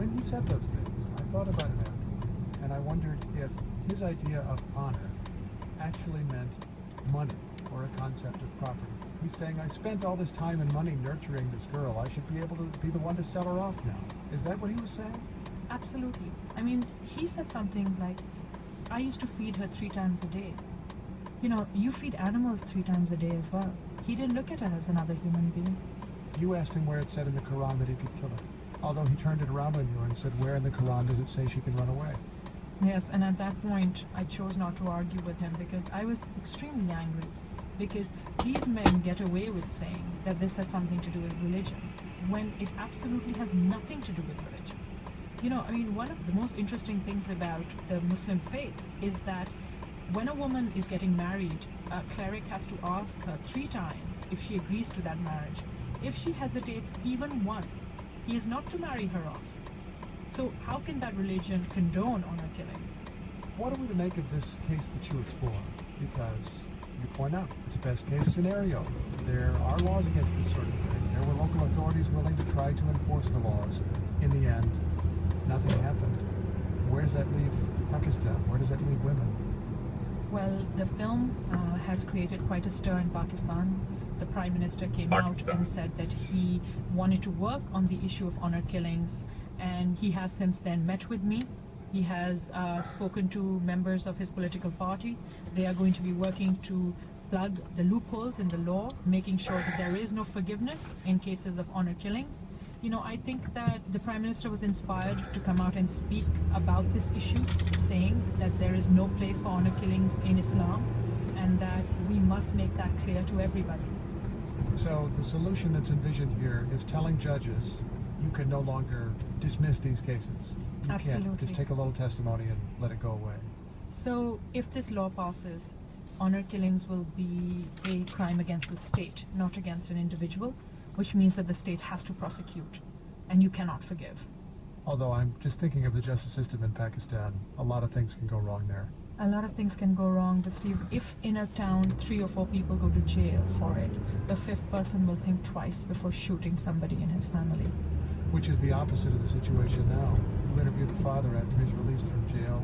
when he said those things, I thought about it after, and I wondered if his idea of honor actually meant money or a concept of property. He's saying, I spent all this time and money nurturing this girl. I should be able to be the one to sell her off now. Is that what he was saying? Absolutely. I mean, he said something like, I used to feed her 3 times a day. You know, you feed animals 3 times a day as well. He didn't look at her as another human being. You asked him where it said in the Quran that he could kill her. Although he turned it around on you and said, where in the Quran does it say she can run away? Yes, and at that point, I chose not to argue with him because I was extremely angry. Because these men get away with saying that this has something to do with religion, when it absolutely has nothing to do with religion. You know, I mean, one of the most interesting things about the Muslim faith is that when a woman is getting married, a cleric has to ask her 3 times if she agrees to that marriage. If she hesitates even once, he is not to marry her off. So how can that religion condone honor killings? What are we to make of this case that you explore? Because you point out, it's a best case scenario. There are laws against this sort of thing. There were local authorities willing to try to enforce the laws. In the end, nothing happened. Where does that leave Pakistan? Where does that leave women? Well, the film has created quite a stir in Pakistan. The Prime Minister came out and said that he wanted to work on the issue of honor killings, and he has since then met with me. He has spoken to members of his political party. They are going to be working to plug the loopholes in the law, making sure that there is no forgiveness in cases of honor killings. You know, I think that the Prime Minister was inspired to come out and speak about this issue, saying that there is no place for honor killings in Islam and that we must make that clear to everybody. So the solution that's envisioned here is telling judges you can no longer dismiss these cases. You Absolutely. can't just take a little testimony and let it go away. So if this law passes, honor killings will be a crime against the state, not against an individual, which means that the state has to prosecute, and you cannot forgive. Although I'm just thinking of the justice system in Pakistan, a lot of things can go wrong there. A lot of things can go wrong, but Steve, if in a town 3 or 4 people go to jail for it, the 5th person will think twice before shooting somebody in his family. Which is the opposite of the situation now. You interview the father after he's released from jail,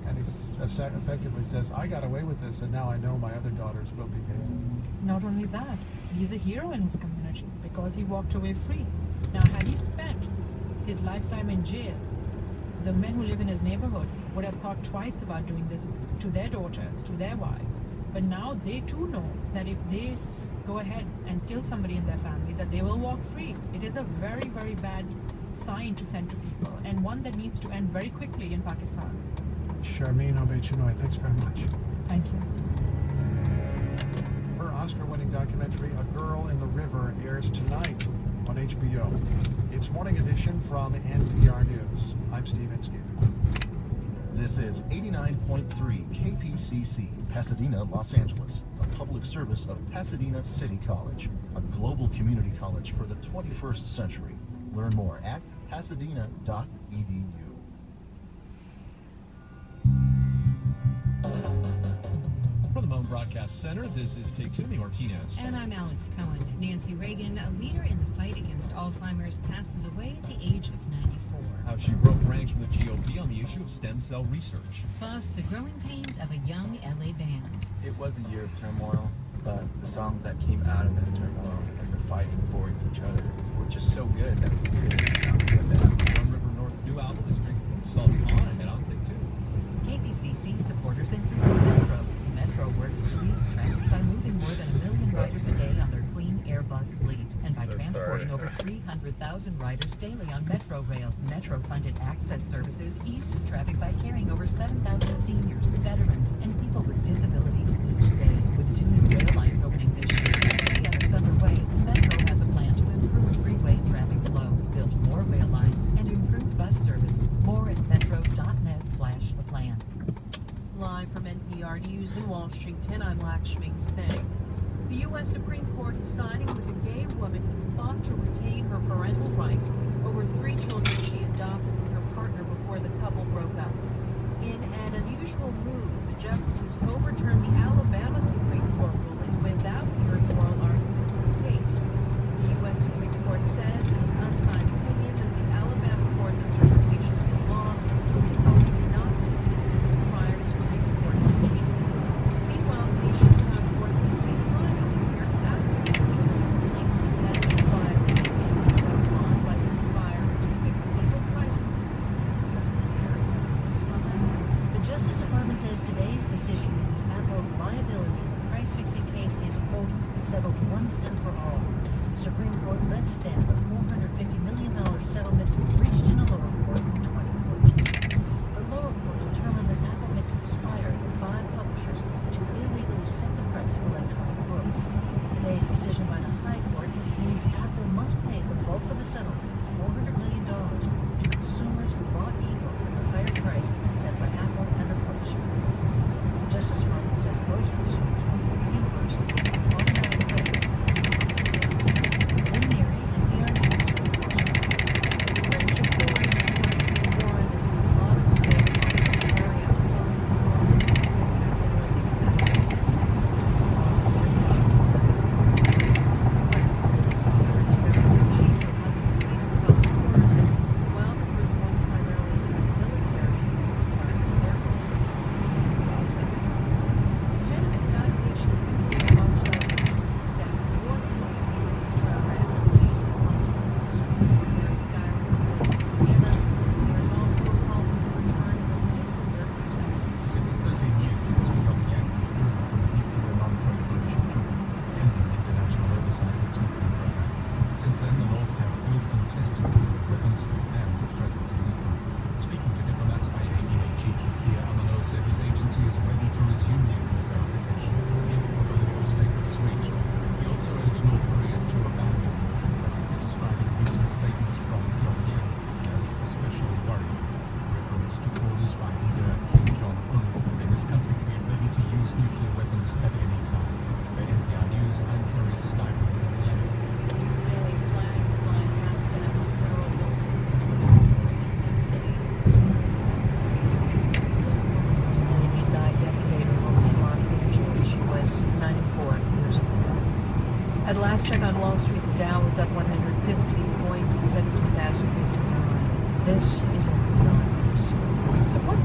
and he effectively says, I got away with this, and now I know my other daughters will behave. Not only that, he's a hero in his community because he walked away free. Now, had he spent his lifetime in jail, the men who live in his neighborhood would have thought twice about doing this to their daughters, to their wives. But now they too know that if they go ahead and kill somebody in their family, that they will walk free. It is a very, very bad sign to send to people, and one that needs to end very quickly in Pakistan. Sherman, thanks very much. Thank you. Her Oscar-winning documentary, A Girl in the River, airs tonight on HBO. It's Morning Edition from NPR News. I'm Steve Inskeep. This is 89.3 KPCC, Pasadena, Los Angeles, a public service of Pasadena City College, a global community college for the 21st century. Learn more at pasadena.edu. From the Moan Broadcast Center, this is Take Two, me Martinez. And I'm Alex Cohen. Nancy Reagan, a leader in the fight against Alzheimer's, passes away at the age of 94. How she broke ranks from the GOP on the issue of stem cell research. Plus, the growing pains of a young LA band. It was a year of turmoil, but the songs that came out of that turmoil and the fighting for each other were just so good that we couldn't not put that. One River North's new album is drinking from Salt Pond and on Take Two. KPCC supporters include Metro. Metro works to ease traffic by moving more than 1 million riders a day on their Queen Airbus fleet and by transporting over 300,000 riders daily on Metro Rail. Metro-funded access services eases traffic by carrying over 7,000 seniors, veterans, and people with disabilities each day. With 2 new rail lines opening this year and 3 others underway, Metro has a plan to improve freeway traffic flow, build more rail lines, and improve bus service. More at metro.net/theplan. Live from NPR News in Washington, I'm Lakshmi Singh. The U.S. Supreme Court is siding with a gay woman who fought to retain her parental rights over 3 children she adopted with her partner before the couple broke up. In an unusual move, the justices overturned the Alabama Supreme Court ruling without hearing oral arguments in the case. The U.S. Supreme Court says in an unsigned opinion that the Alabama court's interpretation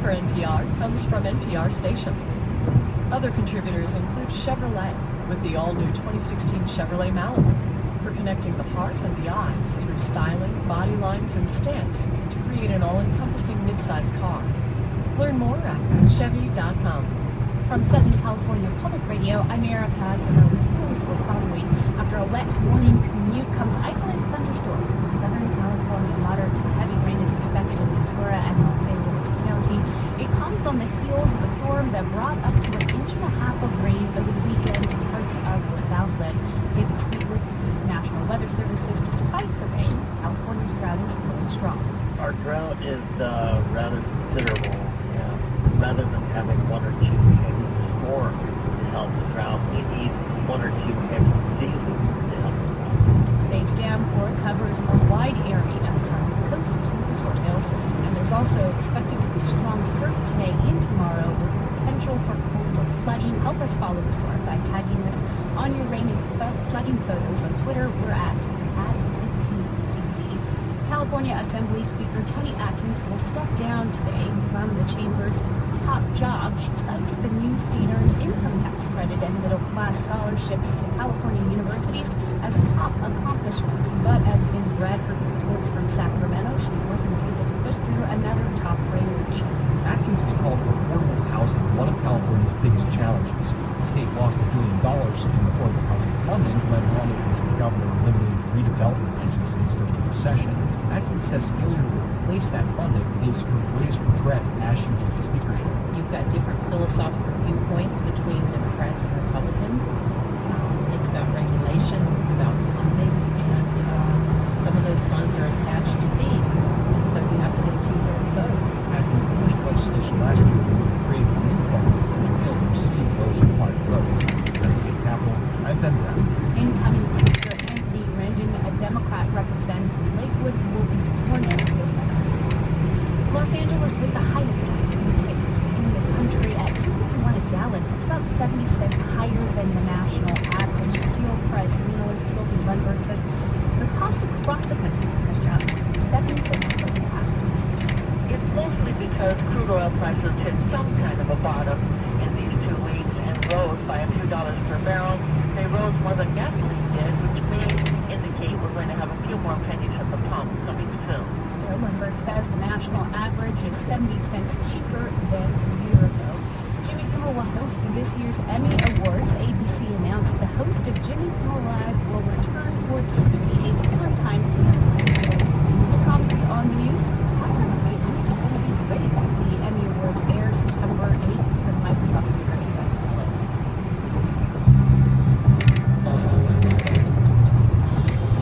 for NPR comes from NPR stations. Other contributors include Chevrolet, with the all-new 2016 Chevrolet Malibu, for connecting the heart and the eyes through styling, body lines, and stance to create an all-encompassing midsize car. Learn more at Chevy.com. From Southern California Public Radio, I'm Erica. Schools will probably, after a wet morning commute, comes isolated thunderstorms in Southern California. Moderate to heavy rain is expected in Ventura and Los Angeles County. It comes on the heels of a storm that brought up to 1.5 inches of rain over the weekend in parts of the Southland. David Fleetwood with the National Weather Service says despite the rain, California's drought is going strong. Our drought is rather considerable. Rather than having one or two heavy storms to help the drought, we need one or two heavy seasons to help the drought. Today's downpour covers a wide area from the coast to the foothills, and there's also expected to be strong surf today and tomorrow with potential for coastal flooding. Help us follow the storm by tagging us on your rain and flooding photos on Twitter. We're at PCC. California Assembly Speaker Toni Atkins will step down today from the chamber's top job. She cites the new state-earned income tax credit and middle-class scholarships to California universities as top accomplishments. But as Ben Bradford reports from Sacramento, she wasn't able to push through another top priority. Atkins has called affordable housing one of California's biggest challenges. The state lost $1 billion in affordable housing funding when lawmakers and governor eliminated redevelopment agencies during the recession. Atkins says failure to replace that funding is her greatest regret as she leaves the speakership. You've got different philosophical viewpoints between Democrats and Republicans. It's about regulations, it's about funding, and some of those funds are attached to fees, and so you have to get a 2/3 vote. Atkins pushed legislation last year to create a new fund and failed to receive those required votes. At the state capitol, I'm Ben Bradford. Incoming Speaker Anthony Rendon, a Democrat representing Lakewood, will be sworn in this afternoon. Los Angeles is the highest gasoline prices in the country at $2.51 a gallon. That's about 70 cents higher than the national average. Fuel price analyst Trilby Lundberg says the cost across the country has dropped 70 cents over the past 2 weeks. It's mostly because crude oil prices hit some kind of a bottom in these 2 weeks and rose by a few dollars per barrel. They rose more than gasoline did, which may indicate we're going to have a few more pennies at the pump coming soon. Still, Lundberg says the national average is 70 cents cheaper than a year ago. Jimmy Kimmel will host this year's Emmy Awards. ABC announced the host of Jimmy Kimmel Live will return for the 68th primetime comment on the news. How come it's going to be great? The Emmy Awards air September 8th from Microsoft Theater.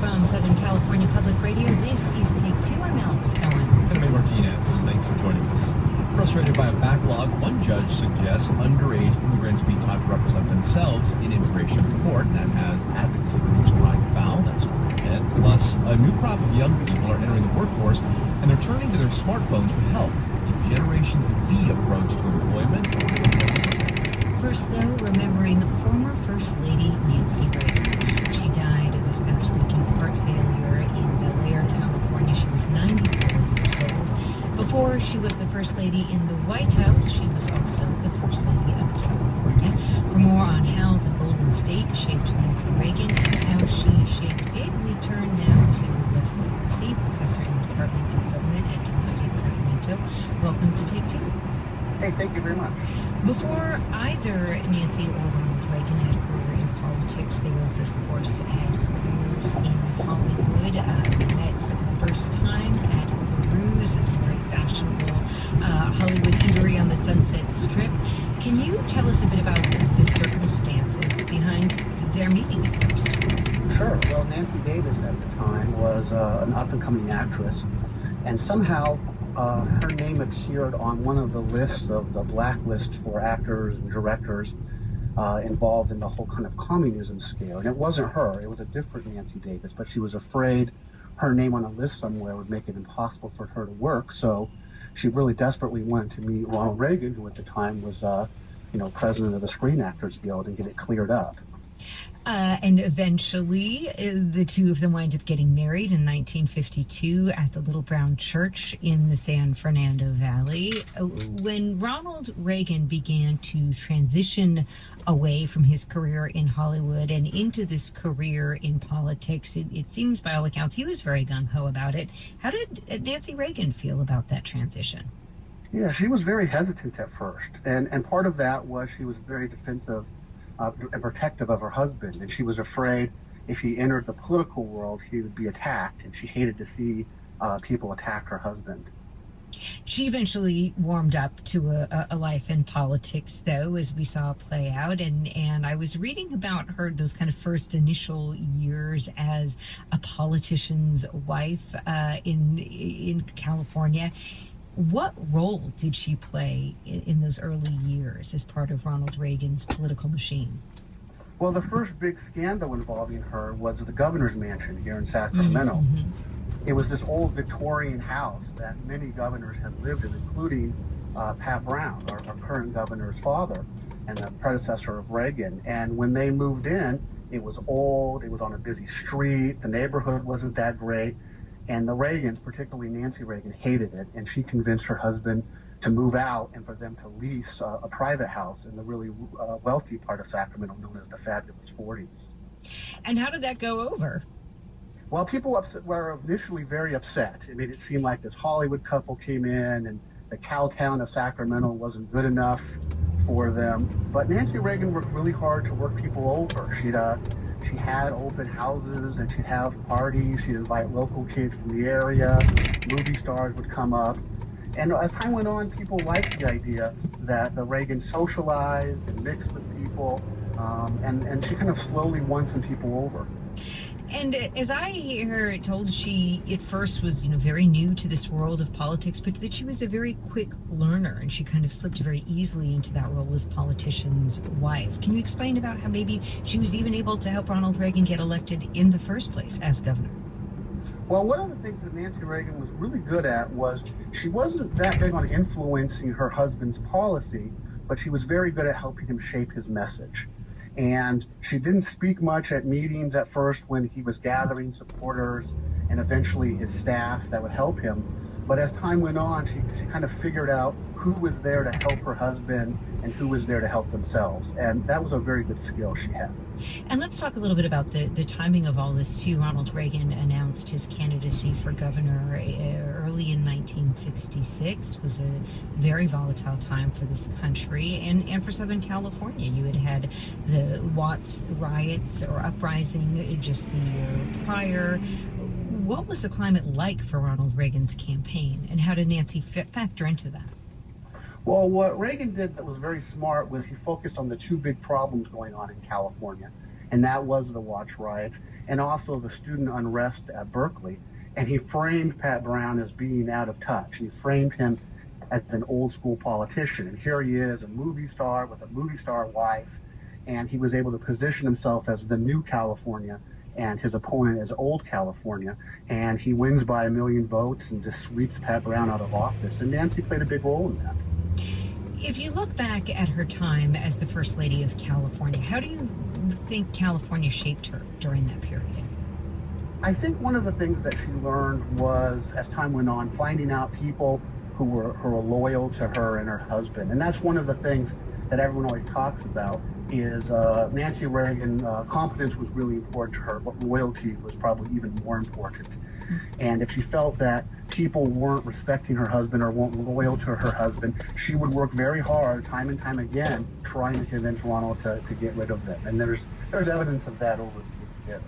From Southern California Public Radio, this is Take Two. I'm Alex Cohen. And I'm Martinez. Thanks for joining us. Frustrated by a backlog, one judge suggests underage immigrants be taught to represent themselves in immigration court. That has advocacy groups crying foul. That's ahead. Plus, a new crop of young people are entering the workforce, and they're turning to their smartphones for help. A Generation Z approach to employment. First, though, remembering former First Lady Nancy Reagan. She died this past week in heart failure in Bel Air, California. She was 94 years old. Before she was the First Lady in the White House, she was also the First Lady of California. For more on how the Golden State shaped Nancy Reagan and how she shaped it, we turn now to Leslie Massey, professor in the Department of Government at Kent State Sacramento. Welcome to Take Two. Hey, thank you very much. Before either Nancy or Ronald Reagan had a career in politics, they both, of course, had careers in Hollywood. They met for the first time at Rue's, a very fashionable Hollywood eatery on the Sunset Strip. Can you tell us a bit about the circumstances behind their meeting at first? Sure. Well, Nancy Davis at the time was an up-and-coming actress, and somehow her name appeared on one of the lists of the blacklist for actors and directors involved in the whole kind of communism scare. And it wasn't her, it was a different Nancy Davis, but she was afraid her name on a list somewhere would make it impossible for her to work. So she really desperately wanted to meet Ronald Reagan, who at the time was, president of the Screen Actors Guild, and get it cleared up. And eventually, the two of them wind up getting married in 1952 at the Little Brown Church in the San Fernando Valley. When Ronald Reagan began to transition away from his career in Hollywood and into this career in politics, it seems by all accounts he was very gung-ho about it. How did Nancy Reagan feel about that transition? Yeah, she was very hesitant at first. And part of that was she was very defensive and protective of her husband, and she was afraid if he entered the political world, he would be attacked, and she hated to see people attack her husband. She eventually warmed up to a life in politics, though, as we saw play out, and I was reading about her, those kind of first initial years as a politician's wife in California. What role did she play in those early years as part of Ronald Reagan's political machine? Well, the first big scandal involving her was the governor's mansion here in Sacramento. Mm-hmm. It was this old Victorian house that many governors had lived in, including Pat Brown, our current governor's father, and the predecessor of Reagan. And when they moved in, it was old, it was on a busy street, the neighborhood wasn't that great. And the Reagans, particularly Nancy Reagan, hated it, and she convinced her husband to move out and for them to lease a private house in the really wealthy part of Sacramento known as the Fabulous 40s. And how did that go over? Well, people were initially very upset. It made it seem like this Hollywood couple came in and the cow town of Sacramento wasn't good enough for them. But Nancy Reagan worked really hard to work people over. She had open houses and she'd have parties. She'd invite local kids from the area. Movie stars would come up. And as time went on, people liked the idea that the Reagan socialized and mixed with people. And she kind of slowly won some people over. And as I hear it told, she at first was, very new to this world of politics, but that she was a very quick learner, and she kind of slipped very easily into that role as politician's wife. Can you explain about how maybe she was even able to help Ronald Reagan get elected in the first place as governor? Well, one of the things that Nancy Reagan was really good at was she wasn't that big on influencing her husband's policy, but she was very good at helping him shape his message. And she didn't speak much at meetings at first when he was gathering supporters and eventually his staff that would help him. But as time went on, she kind of figured out who was there to help her husband and who was there to help themselves. And that was a very good skill she had. And let's talk a little bit about the timing of all this, too. Ronald Reagan announced his candidacy for governor early in 1966. It was a very volatile time for this country and for Southern California. You had the Watts riots or uprising just the year prior. What was the climate like for Ronald Reagan's campaign, and how did Nancy factor into that? Well, what Reagan did that was very smart was he focused on the two big problems going on in California, and that was the Watts riots and also the student unrest at Berkeley. And he framed Pat Brown as being out of touch. He framed him as an old school politician. And here he is, a movie star with a movie star wife, and he was able to position himself as the new California and his opponent as old California. And he wins by 1 million votes and just sweeps Pat Brown out of office. And Nancy played a big role in that. If you look back at her time as the First Lady of California, how do you think California shaped her during that period? I think one of the things that she learned was, as time went on, finding out people who were loyal to her and her husband. And that's one of the things that everyone always talks about is Nancy Reagan, competence was really important to her, but loyalty was probably even more important. And if she felt that people weren't respecting her husband or weren't loyal to her husband, she would work very hard, time and time again, trying to convince Ronald to get rid of them. And there's evidence of that over the years.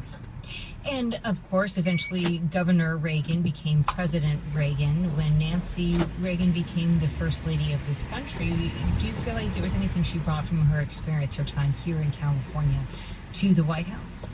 And, of course, eventually Governor Reagan became President Reagan. When Nancy Reagan became the First Lady of this country, do you feel like there was anything she brought from her experience, her time here in California, to the White House?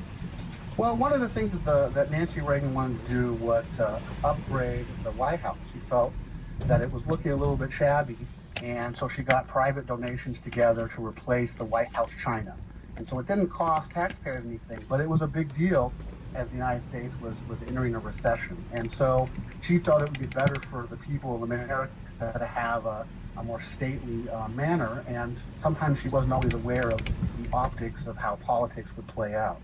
Well, one of the things that Nancy Reagan wanted to do was to upgrade the White House. She felt that it was looking a little bit shabby, and so she got private donations together to replace the White House china. And so it didn't cost taxpayers anything, but it was a big deal as the United States was entering a recession. And so she thought it would be better for the people of America to have a more stately manner, and sometimes she wasn't always aware of the optics of how politics would play out.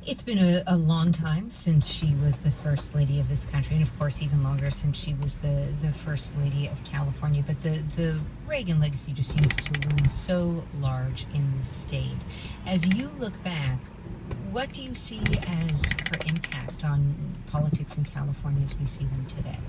It's been a long time since she was the First Lady of this country, and of course even longer since she was the First Lady of California. But the Reagan legacy just seems to loom so large in the state. As you look back, what do you see as her impact on politics in California as we see them today?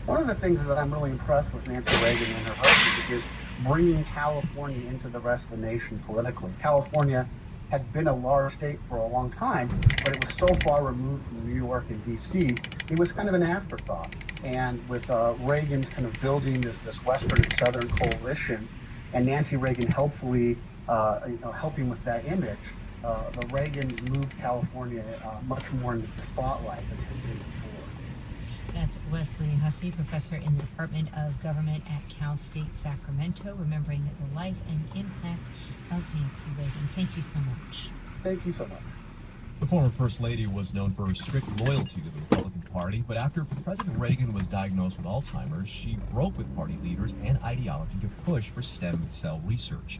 One of the things that I'm really impressed with Nancy Reagan and her husband is bringing California into the rest of the nation politically. California had been a large state for a long time, but it was so far removed from New York and D.C., it was kind of an afterthought. And with Reagan's kind of building this Western and Southern coalition, and Nancy Reagan helpfully helping with that image, the Reagans moved California much more into the spotlight than it had been before. That's Wesley Hussey, professor in the Department of Government at Cal State Sacramento, remembering the life and impact of Nancy Reagan. Thank you so much. Thank you so much. The former First Lady was known for her strict loyalty to the Republican Party, but after President Reagan was diagnosed with Alzheimer's, she broke with party leaders and ideology to push for stem cell research.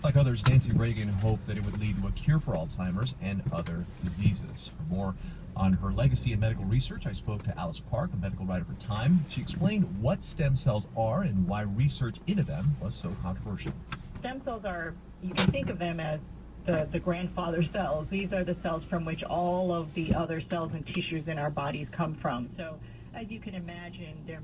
Like others, Nancy Reagan hoped that it would lead to a cure for Alzheimer's and other diseases. For more on her legacy in medical research, I spoke to Alice Park, a medical writer for Time. She explained what stem cells are and why research into them was so controversial. Stem cells are, you can think of them as the grandfather cells. These are the cells from which all of the other cells and tissues in our bodies come from. So as you can imagine, they're